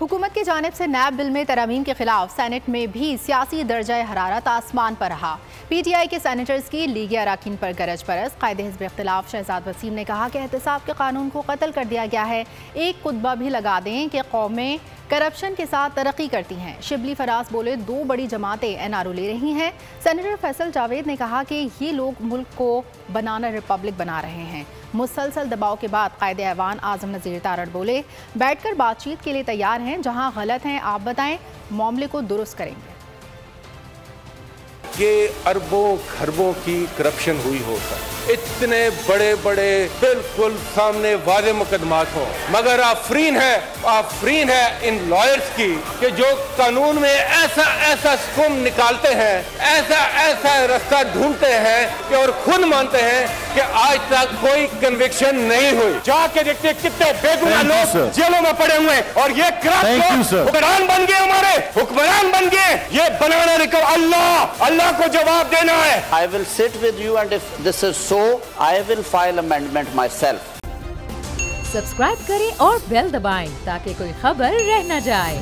हुकूमत की जानिब से नैब बिल में तरमीम के खिलाफ सेनेट में भी सियासी दर्जा हरारत आसमान पर रहा। PTI के सेनेटर्स की लीगी अराकीन पर गरज परस। कायदे हिज़्ब इख्तिलाफ शहजाद वसीम ने कहा कि एहतसाब के कानून को कत्ल कर दिया गया है। एक खुतबा भी लगा दें कि कौमें करप्शन के साथ तरक्की करती हैं। शिबली फराज बोले, 2 बड़ी जमातें NRO ले रही हैं। सेनेटर फैसल जावेद ने कहा कि ये लोग मुल्क को बनाना रिपब्लिक बना रहे हैं। मुसलसल दबाव के बाद कायदे ऐवान आजम नज़ीर तारड़ बोले, बैठकर बातचीत के लिए तैयार हैं। जहां गलत हैं आप बताएं, मामले को दुरुस्त करेंगे। ये अरबों खरबों की करप्शन हुई हो सर, इतने बड़े बड़े बिल्कुल सामने वादे मुकदमात हो, मगर आफरीन है इन लॉयर्स की कि जो कानून में ऐसा ऐसा स्कूम निकालते हैं, ऐसा ऐसा रास्ता ढूंढते हैं कि और खुद मानते हैं कि आज तक कोई कन्विक्शन नहीं हुई। जाके देखते कितने बेगुनाह लोग जेलों में पड़े हुए हैं और ये करप्ट हुक्मरान बन गए, हमारे हुक्मरान बन गए। ये बनाना अल्लाह को जवाब देना है। I will sit with you and if this is so, I will file amendment myself. Subscribe करें और बेल दबाएं ताकि कोई खबर रह न जाए।